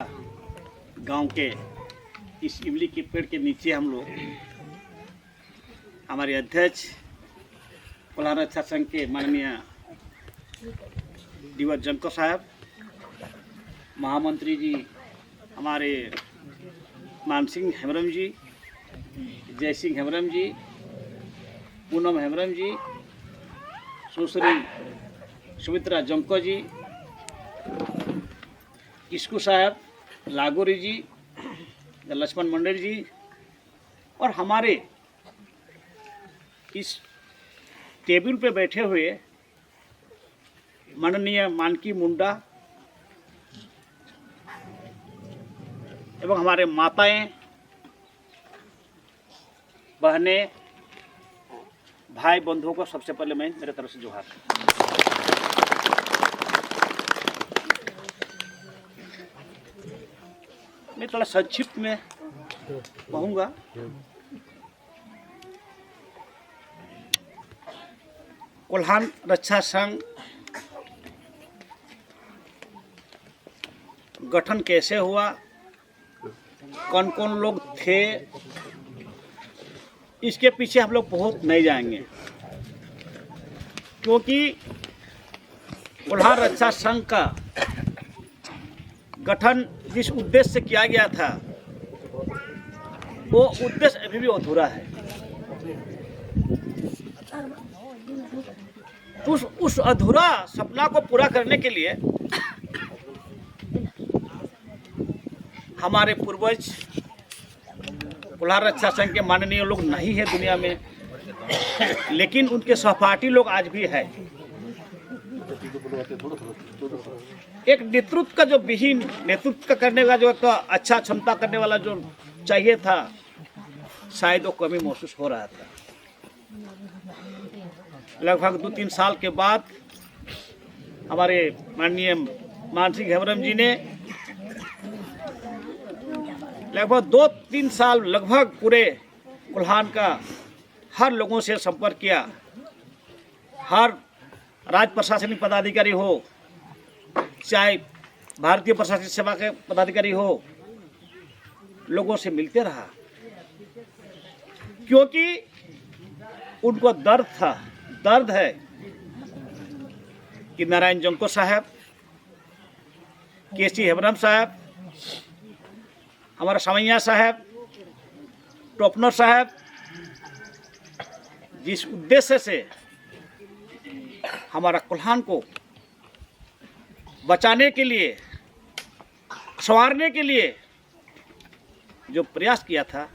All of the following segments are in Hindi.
गांव के इस इमली के पेड़ के नीचे हम लोग हमारे अध्यक्ष कोल्हान रक्षा संघ के माननीय डीवर जंको साहब, महामंत्री जी हमारे मान सिंह हेम्ब्रम जी, जय सिंह हेम्ब्रम जी, पूनम हेम्ब्रम जी, सुश्री सुमित्रा जंको जी, किस्कू साहब, लागोरी जी, लक्ष्मण मंडल जी और हमारे इस टेबल पे बैठे हुए माननीय मानकी मुंडा एवं हमारे माताएं, बहनें, भाई बंधुओं को सबसे पहले मैं मेरे तरफ से जोहार। मैं थोड़ा संक्षिप्त में कहूँगा। कोल्हान रक्षा संघ गठन कैसे हुआ, कौन कौन लोग थे, इसके पीछे हम लोग बहुत नहीं जाएंगे, क्योंकि कोल्हान रक्षा संघ का गठन जिस उद्देश्य से किया गया था वो उद्देश्य अभी भी अधूरा है। उस अधूरा सपना को पूरा करने के लिए हमारे पूर्वज कोल्हान रक्षा संघ के माननीय लोग नहीं है दुनिया में, लेकिन उनके सहपाठी लोग आज भी है। एक नेतृत्व का जो विहीन नेतृत्व का करने का जो अच्छा क्षमता करने वाला जो चाहिए था, शायद वो कमी महसूस हो रहा था। लगभग 2-3 साल के बाद हमारे माननीय मान सिंह हेम्ब्रम जी ने लगभग 2-3 साल लगभग पूरे कोल्हान का हर लोगों से संपर्क किया। हर राज्य प्रशासनिक पदाधिकारी हो, चाहे भारतीय प्रशासनिक सेवा के पदाधिकारी हो, लोगों से मिलते रहा, क्योंकि उनको दर्द है कि नारायण जंको साहब, केसी हेम्ब्रम साहब, हमारा सामैया साहब, टोपनर साहब जिस उद्देश्य से हमारा कोल्हान को बचाने के लिए, संवारने के लिए जो प्रयास किया था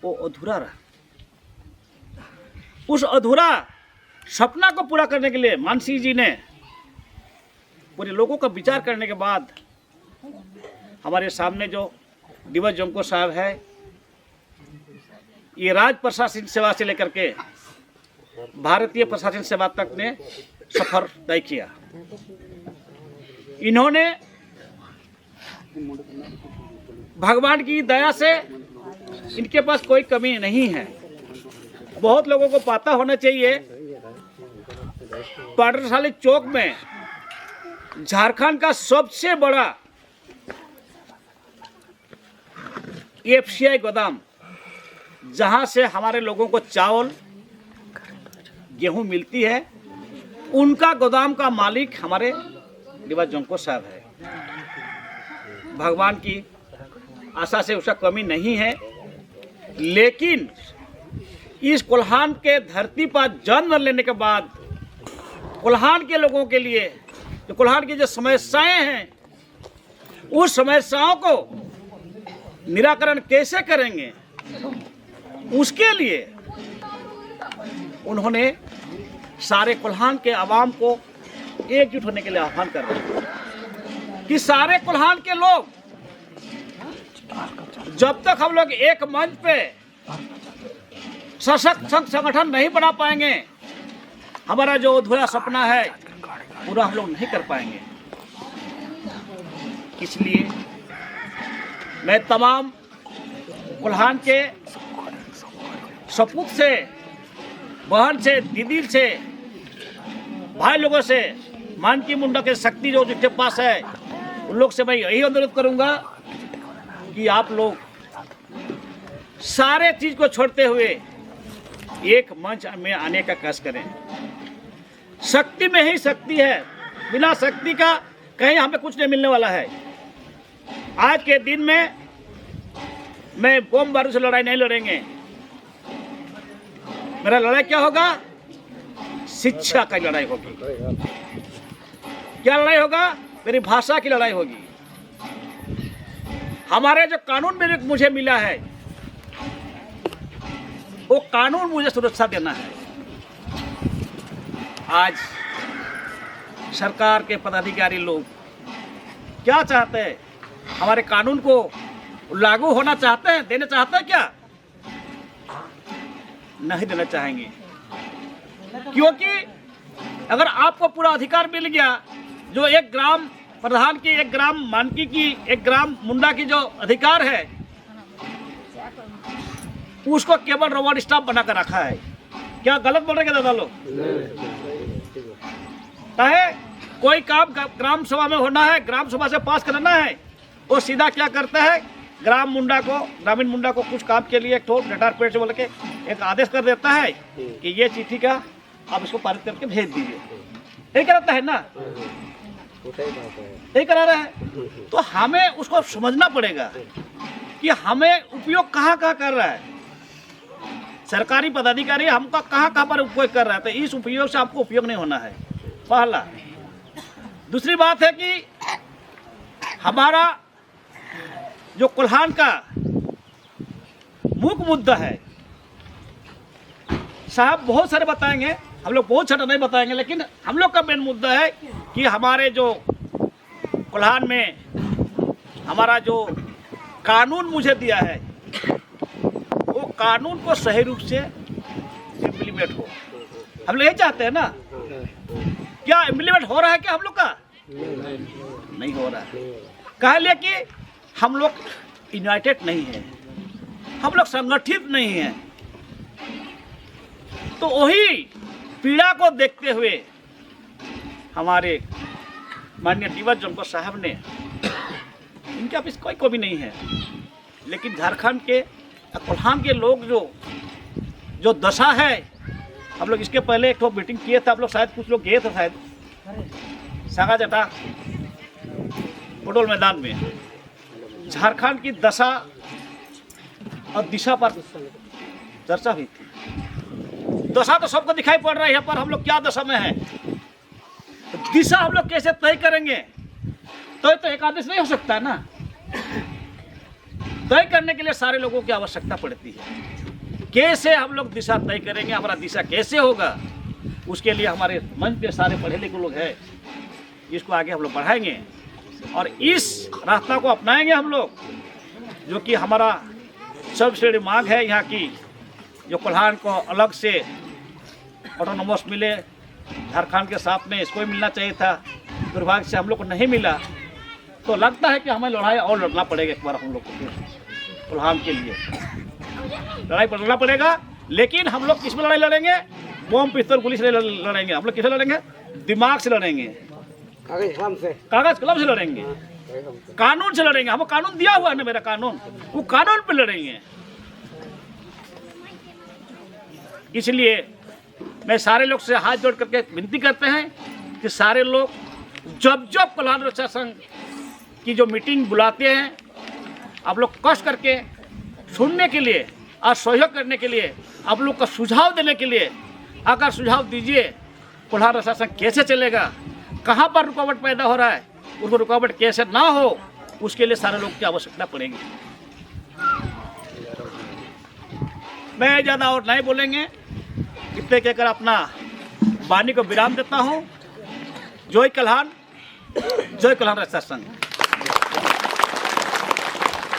वो अधूरा रहा। उस अधूरा सपना को पूरा करने के लिए मान सिंह जी ने पूरे लोगों का विचार करने के बाद हमारे सामने जो डीवर जंको साहब है, ये राज्य प्रशासनिक सेवा से लेकर के भारतीय प्रशासनिक सेवा तक ने सफर तय किया। इन्होंने भगवान की दया से, इनके पास कोई कमी नहीं है। बहुत लोगों को पता होना चाहिए, पाटरसाली चौक में झारखंड का सबसे बड़ा एफसीआई गोदाम, जहां से हमारे लोगों को चावल गेहूं मिलती है, उनका गोदाम का मालिक हमारे डीवर जंको साहब है। भगवान की आशा से उसका कमी नहीं है, लेकिन इस कोल्हान के धरती पर जन्म लेने के बाद कोल्हान के लोगों के लिए जो कोल्हान की जो समस्याएं हैं, उस समस्याओं को निराकरण कैसे करेंगे, उसके लिए उन्होंने सारे कोल्हान के आवाम को एकजुट होने के लिए आह्वान कर रहे हैं कि सारे कोल्हान के लोग, जब तक हम लोग एक मंच पे सशक्त संगठन नहीं बना पाएंगे, हमारा जो अधूरा सपना है पूरा हम लोग नहीं कर पाएंगे। इसलिए मैं तमाम कोल्हान के सपूत से, बहन से, दीदी से, भाई लोगों से, मानकी मुंडा के शक्ति जो जिनके पास है, उन लोग से मैं यही अनुरोध करूंगा कि आप लोग सारे चीज को छोड़ते हुए एक मंच में आने का कष्ट करें। शक्ति में ही शक्ति है, बिना शक्ति का कहीं हमें कुछ नहीं मिलने वाला है। आज के दिन में मैं बम बारूद से लड़ाई नहीं लड़ेंगे। मेरा लड़ाई क्या होगा? शिक्षा की लड़ाई होगी। क्या लड़ाई होगा? मेरी भाषा की लड़ाई होगी। हमारे जो कानून में मुझे मिला है वो कानून मुझे सुरक्षा देना है। आज सरकार के पदाधिकारी लोग क्या चाहते हैं? हमारे कानून को लागू होना चाहते हैं, देना चाहते हैं क्या? नहीं देना चाहेंगे, क्योंकि अगर आपको पूरा अधिकार मिल गया, जो एक ग्राम प्रधान की, एक ग्राम मानकी की, एक ग्राम मुंडा की जो अधिकार है, उसको केवल रोबोट स्टाफ बनाकर रखा है। क्या गलत बोल रहे हैं दादा लोग? है कोई काम ग्राम सभा में होना है, ग्राम सभा से पास करना है, वो सीधा क्या करता है, ग्राम मुंडा को, ग्रामीण मुंडा को कुछ काम के लिए एक ठोस लेटर पेड से बोल के एक आदेश कर देता है कि ये चिट्ठी का आप इसको पारित करके भेज दीजिए। यही कराता है ना, यही करा रहे हैं। तो हमें उसको समझना पड़ेगा कि हमें उपयोग कहाँ कहाँ कर रहा है सरकारी पदाधिकारी, हमका कहाँ कहाँ पर उपयोग कर रहा है। तो इस उपयोग से आपको उपयोग नहीं होना है, पहला। दूसरी बात है कि हमारा जो कोल्हान का मुख्य मुद्दा है, साहब बहुत सारे बताएंगे, हम लोग बहुत सारे नहीं बताएंगे, लेकिन हम लोग का मेन मुद्दा है कि हमारे जो कोल्हान में हमारा जो कानून मुझे दिया है, वो कानून को सही रूप से इम्प्लीमेंट हो। हम लोग यही चाहते हैं ना। क्या इम्प्लीमेंट हो रहा है क्या हम लोग का? नहीं हो रहा है। कह लिया कि हम लोग यूनाइटेड नहीं है, हम लोग संगठित नहीं है। तो वही पीड़ा को देखते हुए हमारे माननीय डीवाई जंको साहब ने, इनके ऑफिस कोई कमी नहीं है, लेकिन झारखंड के कोल्हान के लोग जो दशा है, हम लोग इसके पहले एक मीटिंग किए थे, आप लोग शायद कुछ लोग गए थे शायद सागा जटा पटोल मैदान में। झारखंड की दशा और दिशा पर चर्चा हुई थी। दशा तो सबको दिखाई पड़ रही है, पर हम लोग क्या दशा में हैं, दिशा हम लोग कैसे तय करेंगे? तो एक आदेश नहीं हो सकता ना। तय करने के लिए सारे लोगों की आवश्यकता पड़ती है। कैसे हम लोग दिशा तय करेंगे, हमारा दिशा कैसे होगा, उसके लिए हमारे मंच पे सारे पढ़े लिखे लोग हैं, इसको आगे हम लोग बढ़ाएंगे और इस रास्ता को अपनाएंगे हम लोग, जो कि हमारा सबसे बड़ी मांग है यहाँ की। जो कोल्हान को अलग से ऑटोनोमस मिले, झारखंड के साथ में इसको ही मिलना चाहिए था, दुर्भाग्य से हम लोग को नहीं मिला। तो लगता है कि हमें लड़ाई और लड़ना पड़ेगा एक बार हम लोग को कोल्हान के लिए लड़ाई लड़ना पड़ेगा। लेकिन हम लोग किस में लड़ाई लड़ेंगे? बम पिस्तौल गोली से लड़ेंगे। हम लोग किससे लड़ेंगे? दिमाग से लड़ेंगे, कागज कलम से लड़ेंगे, कानून से लड़ेंगे। हमको कानून दिया हुआ है ना, मेरा कानून, वो कानून पे लड़ेंगे। इसलिए मैं सारे लोग से हाथ जोड़ करके विनती करते हैं कि सारे लोग जब जब कोल्हान रक्षा संघ की जो मीटिंग बुलाते हैं, आप लोग कष्ट करके सुनने के लिए और सहयोग करने के लिए, आप लोग का सुझाव देने के लिए आकर सुझाव दीजिए। कोल्हान रक्षा संघ कैसे चलेगा, कहाँ पर रुकावट पैदा हो रहा है, उसको रुकावट कैसे ना हो, उसके लिए सारे लोग की आवश्यकता पड़ेगी। मैं ज़्यादा और नहीं बोलेंगे, इतने कहकर अपना वाणी को विराम देता हूँ। जय कोल्हान, जय कोल्हान रक्षा संघ।